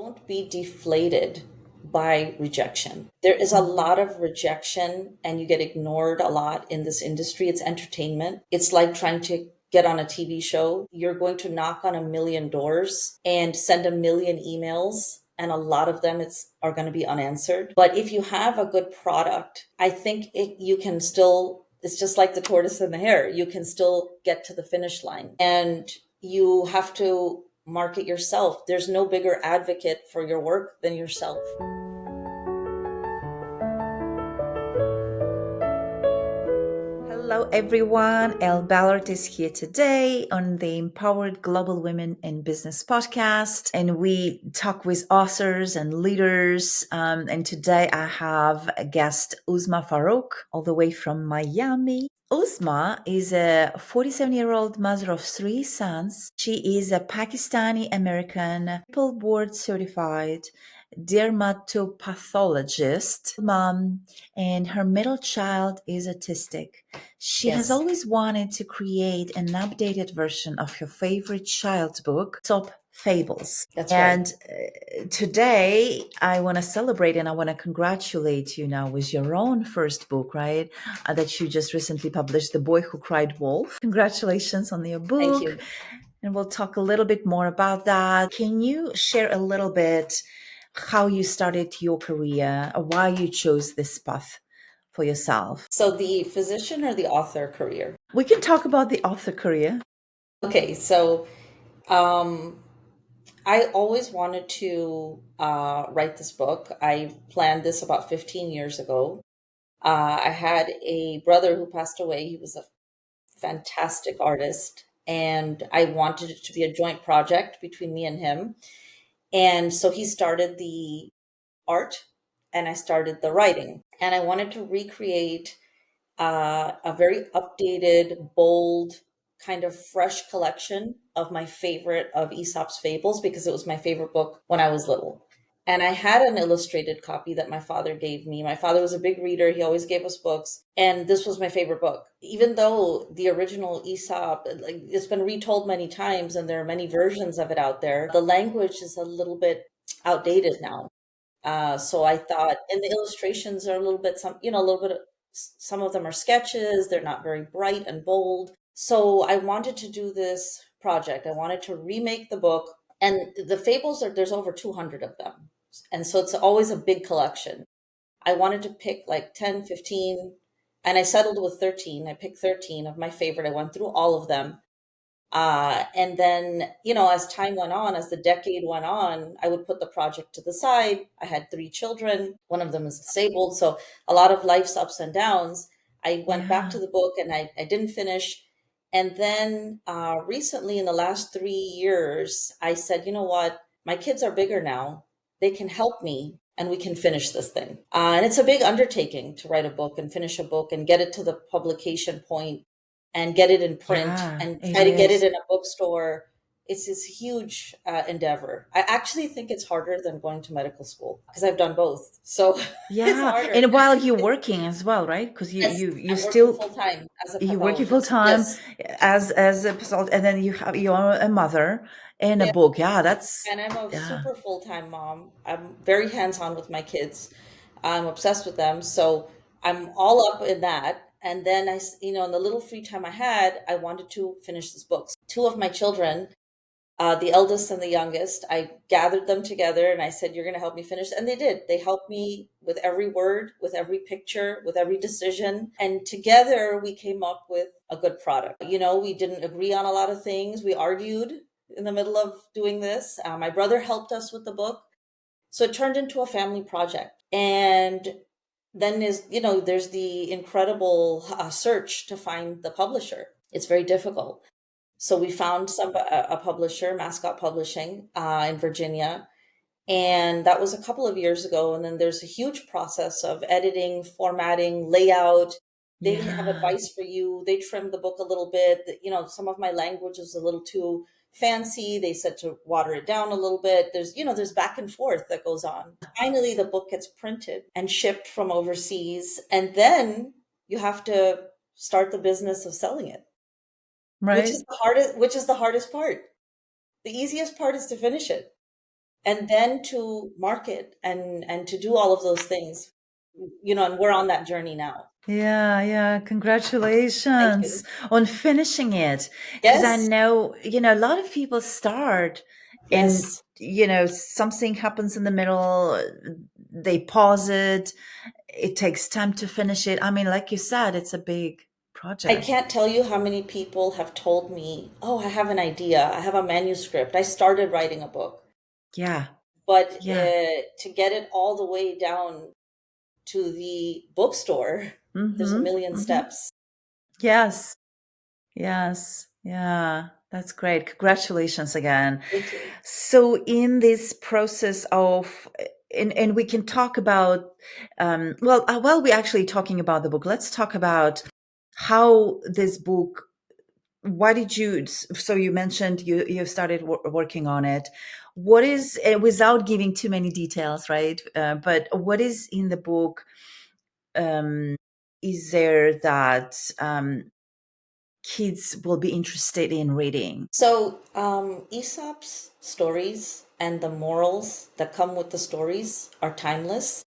don't be deflated by rejection. There is a lot of rejection and you get ignored a lot in this industry. It's entertainment. It's like trying to get on a TV show. You're going to knock on a million doors and send a million emails. And a lot of them are going to be unanswered. But if you have a good product, I think you can still, it's just like the tortoise and the hare. You can still get to the finish line. And you have to market yourself. There's no bigger advocate for your work than yourself. Hello everyone, Elle Ballard is here today on the Empowered Global Women in Business podcast, and we talk with authors and leaders. And today I have a guest, Uzma Farooq, all the way from Miami. Uzma is a 47-year-old mother of 3 sons. She is a Pakistani American, triple board certified dermatopathologist mom, and her middle child is autistic. She has Yes. always wanted to create an updated version of her favorite child's book, Aesop Fables. That's right. And today I want to celebrate and I want to congratulate you now with your own first book, right? That you just recently published, The Boy Who Cried Wolf. Congratulations on your Thank book. you. And we'll talk a little bit more about that. Can you share a little bit how you started your career, or why you chose this path for yourself? So the physician or the author career? We can talk about the author career. Okay, so um, I always wanted to write this book. I planned this about 15 years ago. I had a brother who passed away. He was a fantastic artist, and I wanted it to be a joint project between me and him. And so he started the art, and I started the writing. And I wanted to recreate a very updated, bold, kind of fresh collection of my favorite of Aesop's Fables because it was my favorite book when I was little. And I had an illustrated copy that my father gave me. My father was a big reader. He always gave us books. And this was my favorite book. Even though the original Aesop, like, it's been retold many times and there are many versions of it out there, the language is a little bit outdated now. So I thought, and the illustrations are a little bit, a little bit, some of them are sketches. They're not very bright and bold. So I wanted to do this project. I wanted to remake the book. And the fables there's over 200 of them. And so it's always a big collection. I wanted to pick like 10, 15, and I settled with 13. I picked 13 of my favorite. I went through all of them. And then, as time went on, as the decade went on, I would put the project to the side. I had 3 children. One of them is disabled. So a lot of life's ups and downs. I went back to Yeah. the book and I didn't finish. And then recently, in the last 3 years, I said, you know what? My kids are bigger now. They can help me and we can finish this thing. And it's a big undertaking to write a book and finish a book and get it to the publication point and get it in print Yeah, and it try to get it is. in a bookstore. It's this huge endeavor. I actually think it's harder than going to medical school because I've done both. So it's Yeah. harder. And while you're working as well, right? Because you Yes, you you I'm working still full time as a you're working full pathologist. time Yes. as a consult, and then you're a mother and a Yeah. book. Yeah, that's And I'm a yeah. super full time mom. I'm very hands on with my kids. I'm obsessed with them. So I'm all up in that. And then in the little free time I had, I wanted to finish this book. 2 of my children, the eldest and the youngest, I gathered them together and I said, "You're going to help me finish." And they did. They helped me with every word, with every picture, with every decision. And together we came up with a good product. We didn't agree on a lot of things. We argued in the middle of doing this. My brother helped us with the book. So it turned into a family project. And then there's the incredible search to find the publisher. It's very difficult. So we found a publisher, Mascot Publishing, in Virginia, and that was a couple of years ago. And then there's a huge process of editing, formatting, layout. They have Yeah. advice for you. They trimmed the book a little bit. Some of my language was a little too fancy. They said to water it down a little bit. There's back and forth that goes on. Finally, the book gets printed and shipped from overseas, and then you have to start the business of selling it, which is Right. the hardest part. The easiest part is to finish it. and then to market and to do all of those things, and we're on that journey now. Yeah, yeah. Thank Congratulations you. on finishing it. Because I Yes, know, a lot of people start and, yes. something happens in the middle, they pause it, it takes time to finish it. I mean, like you said, it's a big I project. can't tell you how many people have told me, "Oh, I have an idea. I have a manuscript. I started writing a book." Yeah, But yeah. to get it all the way down to the bookstore, there's a Mm-hmm. million Mm-hmm. steps. Yes, yes. Yeah, that's great. Congratulations again. Thank you. So, in this process of, and we can talk about, while we're actually talking about the book, let's talk about how this book. Why did you? So you mentioned you started working on it. What is, without giving too many details, right? But what is in the book? Is there that kids will be interested in reading? So, Aesop's stories and the morals that come with the stories are timeless,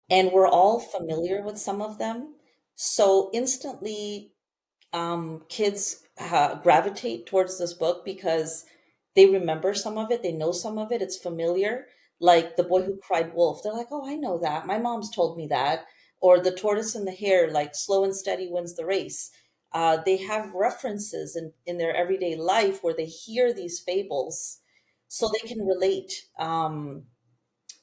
and we're all familiar with some of them. So, instantly, kids gravitate towards this book because they remember some of it, they know some of it, it's familiar. Like the boy who cried wolf, they're like, "Oh, I know that. My mom's told me that." Or the tortoise and the hare, like slow and steady wins the race. They have references in their everyday life where they hear these fables so they can relate.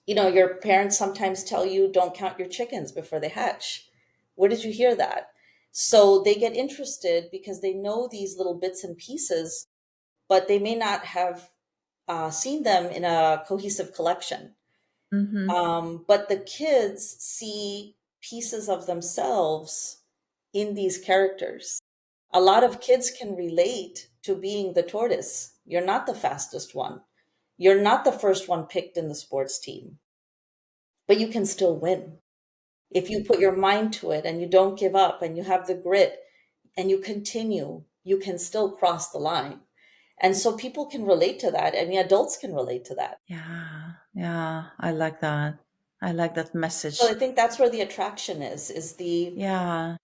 Your parents sometimes tell you don't count your chickens before they hatch. Where did you hear that? So they get interested because they know these little bits and pieces, but they may not have seen them in a cohesive collection. Mm-hmm. But the kids see pieces of themselves in these characters. A lot of kids can relate to being the tortoise. You're not the fastest one. You're not the first one picked in the sports team, but you can still win. If you put your mind to it and you don't give up and you have the grit and you continue, you can still cross the line. And so people can relate to that. I mean, adults can relate to that. Yeah, yeah, I like that. I like that So message. I think that's where the attraction is Yeah.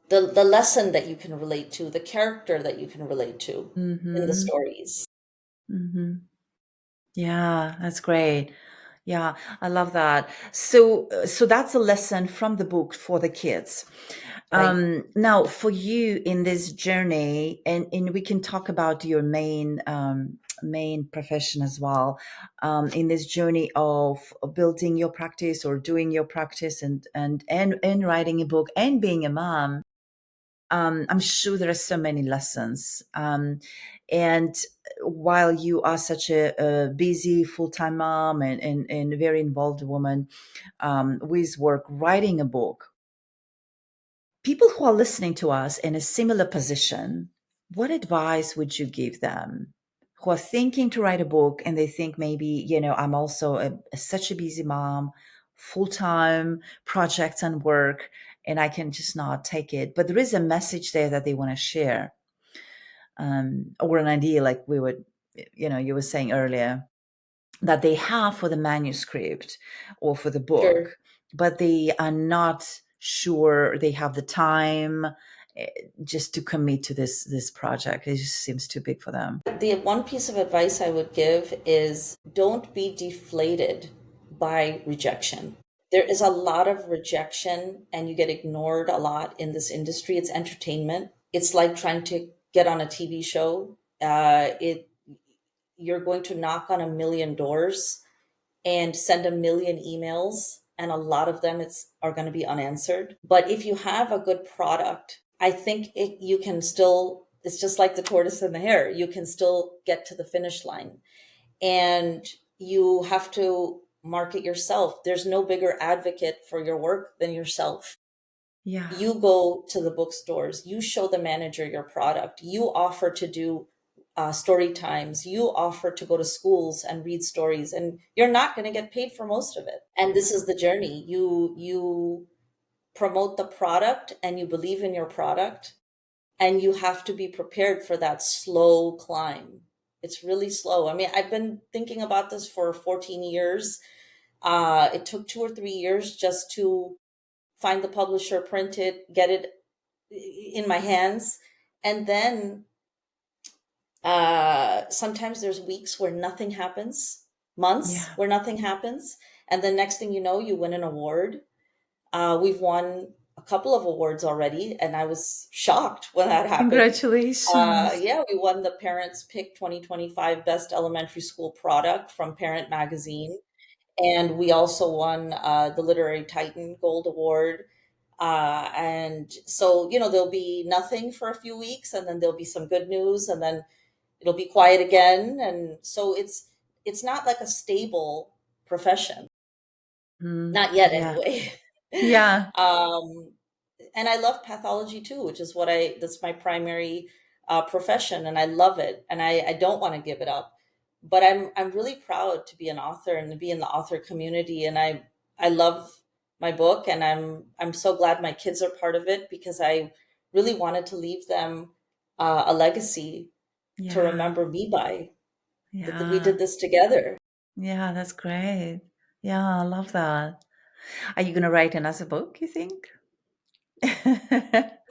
the lesson that you can relate to, the character that you can relate to in the Mm-hmm. stories. Mm-hmm. Yeah, that's great. Yeah, I love that. So that's a lesson from the book for the kids. Right. Now, for you in this journey, and we can talk about your main profession as well, in this journey of building your practice or doing your practice and writing a book and being a mom. I'm sure there are so many lessons. And while you are such a busy full time mom and a very involved woman with work, writing a book, people who are listening to us in a similar position, what advice would you give them who are thinking to write a book and they think maybe, I'm also such a busy mom, full time projects and work, and I can just not take it. But there is a message there that they want to share, or an idea like you were saying earlier that they have for the manuscript or for the Sure. book, but they are not sure they have the time eh, just to commit to this project. It just seems too big for them. The one piece of advice I would give is don't be deflated by rejection. There is a lot of rejection and you get ignored a lot in this industry. It's entertainment. It's like trying to get on a TV show. It You're going to knock on a million doors and send a million emails, and a lot of them are going to be unanswered. But if you have a good product, I think you can still, it's just like the tortoise and the hare, you can still get to the finish line. And you have to market yourself. There's no bigger advocate for your work than yourself. Yeah. You go to the bookstores, you show the manager your product, you offer to do story times, you offer to go to schools and read stories, and you're not going to get paid for most of it. And this is the journey. You promote the product and you believe in your product, and you have to be prepared for that slow climb. It's really slow. I mean, I've been thinking about this for 14 years. It took 2 or 3 years just to find the publisher, print it, get it in my hands. And then sometimes there's weeks where nothing happens, months Yeah. where nothing happens. And the next thing you know, you win an award. We've won a couple of awards already, and I was shocked when that happened. Congratulations. Yeah, we won the Parents Pick 2025 Best Elementary School Product from Parent Magazine. And we also won the Literary Titan Gold Award. And so, there'll be nothing for a few weeks, and then there'll be some good news, and then it'll be quiet again. And so it's not like a stable profession, not yet Yeah. anyway. Yeah. um, and I love pathology too, which is that's my primary profession, and I love it, and I don't want to give it up. But I'm really proud to be an author and to be in the author community, and I love my book, and I'm so glad my kids are part of it because I really wanted to leave them a legacy to Yeah. remember me by. That we Yeah. did this together. Yeah, that's great. Yeah, I love that. Are you going to write another book, you think?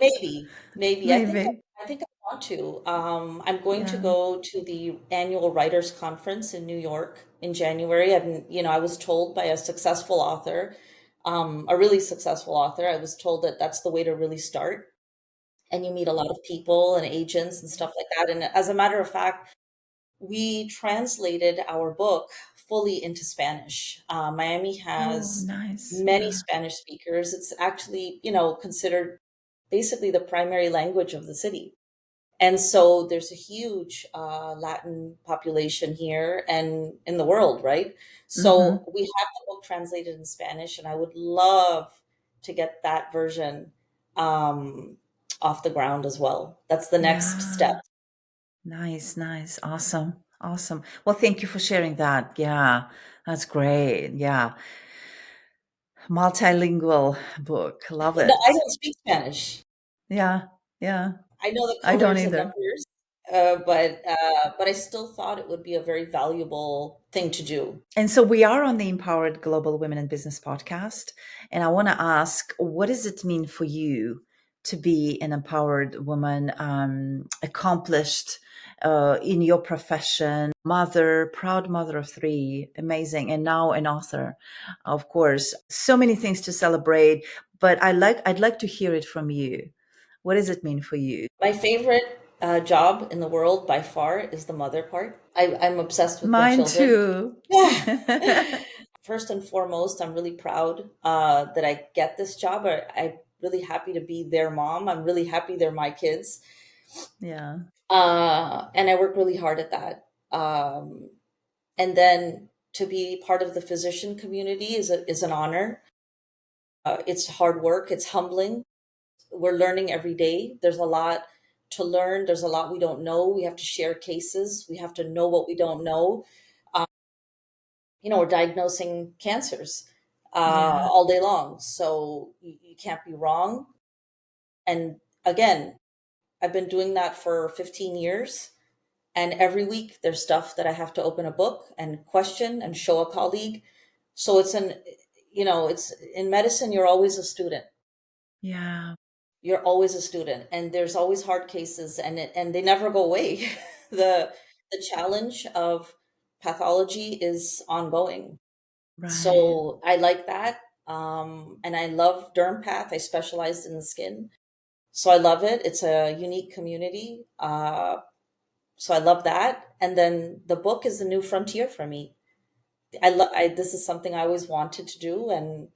Maybe. Maybe. I think I want to. I'm going to Yeah. go to the annual writers conference in New York in January. I was told by a successful author, a really successful author. I was told that that's the way to really start, and you meet a lot of people and agents and stuff like that. And as a matter of fact, we translated our book fully into Spanish. Miami Oh, has nice. many Yeah. Spanish speakers. It's actually, considered basically the primary language of the city. And so there's a huge Latin population here and in the world, right? Mm-hmm. So we have the book translated in Spanish, and I would love to get that version um, off the ground as well. That's the next step. Yeah. Nice, nice. Awesome. Awesome. Well, thank you for sharing that. Yeah. That's great. Yeah. Multilingual book. Love No, I it. don't speak Spanish. Yeah. Yeah. I know the I don't colors and either. numbers, but I still thought it would be a very valuable thing to do. And so we are on the Empowered Global Women in Business podcast. And I want to ask, what does it mean for you to be an empowered woman, accomplished in your profession, mother, proud mother of three, amazing, and now an author, of course. So many things to celebrate, but I'd like to hear it from you. What does it mean for you? My favorite job in the world by far is the mother part. I'm obsessed with my Mine children. too. First and foremost, I'm really proud that I get this job. I'm really happy to be their mom. I'm really happy they're my kids. Yeah. And I work really hard at that. And then to be part of the physician community is an honor. It's hard work. It's humbling. We're learning every day. There's a lot to learn. There's a lot we don't know. We have to share cases. We have to know what we don't know. Uh, we're diagnosing cancers Yeah. all day long. So you can't be wrong. And again, I've been doing that for 15 years. And every week there's stuff that I have to open a book and question and show a colleague. So it's in medicine, you're always a student. Yeah. You're always a student, and there's always hard cases, and they never go away. the the challenge of pathology is ongoing. Right. So I like that. And I love derm path. I specialized in the skin. So I love it. It's a unique community. So I love that. And then the book is a new frontier for me. This is something I always wanted to do, and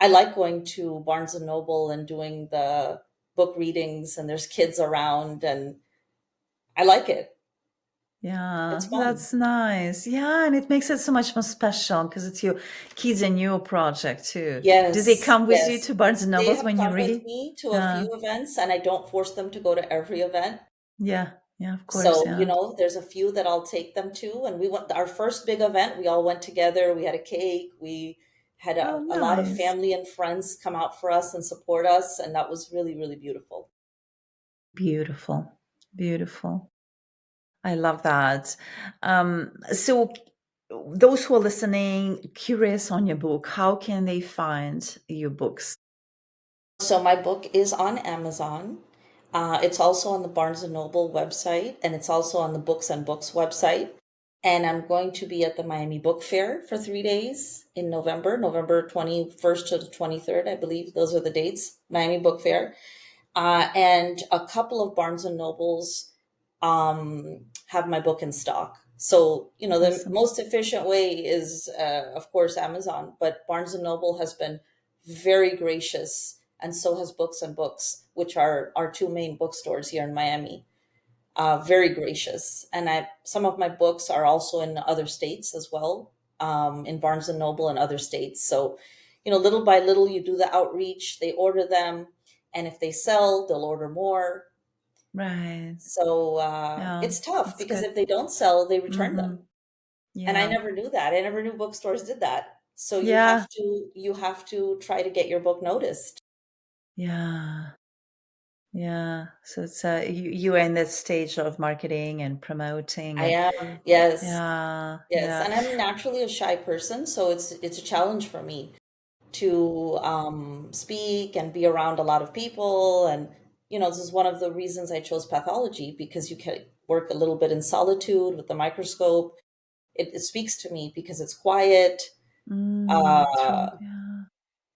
I like going to Barnes and Noble and doing the book readings, and there's kids around, and I like it. Yeah, It's fun. that's nice. Yeah, and it makes it so much more special because it's your kids and your project too. Do they Yes, come with you yes. to Barnes and They Nobles have when you come with read? me to a Uh, few events, and I don't force them to go to every event. yeah, yeah, of course, So, yeah. there's a few that I'll take them to. And we went our first big event, we all went together. We had a cake. We had Oh, a lot of nice. family and friends come out for us and support us. And that was really, really beautiful. Beautiful. Beautiful. I love that. So, those who are listening, curious on your book, how can they find your books? So my book is on Amazon. It's also on the Barnes and Noble website, and it's also on the Books and Books website. And I'm going to be at the Miami Book Fair for 3 days in November, November 21st to the 23rd, I believe. Those are the dates, Miami Book Fair. And a couple of Barnes and Nobles have my book in stock. So, the Awesome. most efficient way is, of course, Amazon, but Barnes and Noble has been very gracious, and so has Books and Books, which are our two main bookstores here in Miami. Very gracious, and some of my books are also in other states as well, in Barnes and Noble and other states. So, little by little, you do the outreach. They order them, and if they sell, they'll order more. Right. So Yeah, it's tough that's because good. if they don't sell, they return Mm-hmm. them. And I Yeah. never knew that. I never knew bookstores did that. So Yeah. you have to try to get your book noticed. Yeah. Yeah. So it's you are in this stage of marketing and promoting I and am, yes, yeah, yes, yeah. and I'm naturally a shy person, so it's a challenge for me to speak and be around a lot of people. And this is one of the reasons I chose pathology, because you can work a little bit in solitude with the microscope. It speaks to me because it's quiet. True. Uh,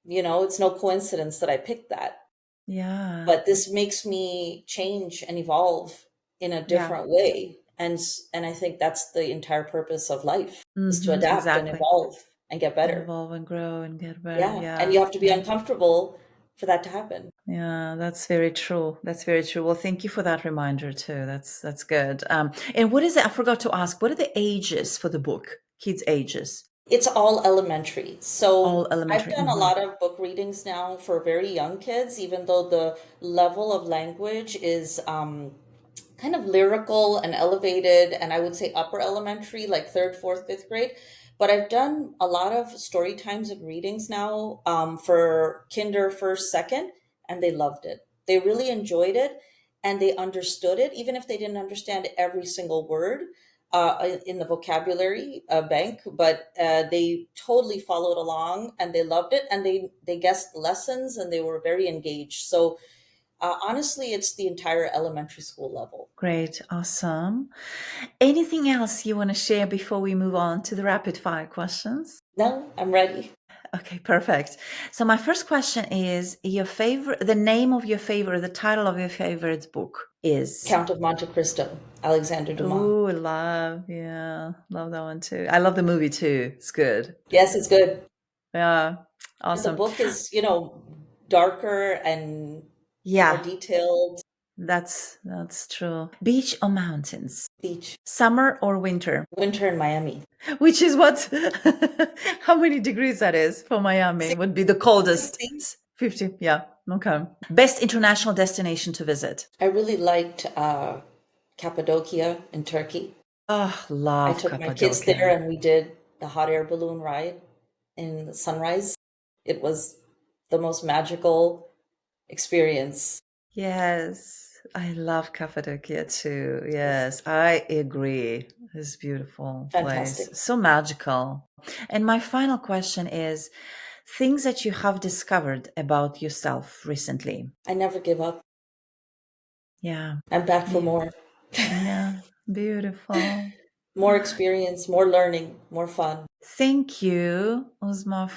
Yeah. it's no coincidence that I picked that. Yeah. But this makes me change and evolve in a Yeah. different way. And I think that's the entire purpose of life, is to adapt and Exactly. evolve and get And better. evolve and grow and get better. Yeah. And Yeah. you have to be Yeah. uncomfortable for that to happen. Yeah, that's very true. That's very true. Well, thank you for that reminder too. That's good. And what is it? I forgot to ask. What are the ages for the book? Kids' ages. It's all elementary. All So I've elementary. done a lot of book readings now for very young kids, even though the level of language is kind of lyrical and elevated, and I would say upper elementary, like third, fourth, fifth grade. But I've done a lot of story times and readings now, for kinder, first, second, and they loved it. They really enjoyed it, and they understood it, even if they didn't understand every single word in the vocabulary bank. But they totally followed along, and they loved it, and they guessed the lessons, and they were very engaged. So honestly, it's the entire elementary school level. Great. Awesome. Anything else you want to share before we move on to the rapid fire questions? No, I'm ready. Okay, perfect. So my first question is the name of your favorite, the title of your favorite book is. Count of Monte Cristo, Alexander Dumas. Oh, love that one too. I love the movie too. It's good. Yes, it's good. Yeah, And the awesome. book is, darker and more Yeah, detailed. that's true. Beach or mountains? Beach. Summer or winter? Winter in Miami. Which is what? How many degrees that is for Miami? Would be the coldest. 60. 50. Yeah. Okay. Best international destination to visit? I really liked Cappadocia in Turkey. Oh, I love took my kids there Cappadocia. and we did the hot air balloon ride in the sunrise. It was the most magical experience. Yes, I love Cappadocia too. It's Yes, I agree. It's a beautiful place, fantastic. so magical. And my final question is things that you have discovered about yourself recently. I never give up. Yeah, I'm back for be- more. yeah, beautiful. More experience, more learning, more fun. Thank you, Uzma,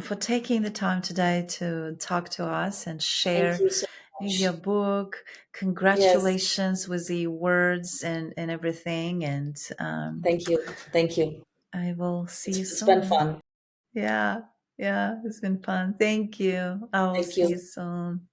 for taking the time today to talk to us and Thank share you so your much. book. Yes, Congratulations with the words and everything. And thank you. Thank you. I will see you It's been soon. fun. Yeah, yeah, it's been fun. Thank you. I will Thank see you. you soon.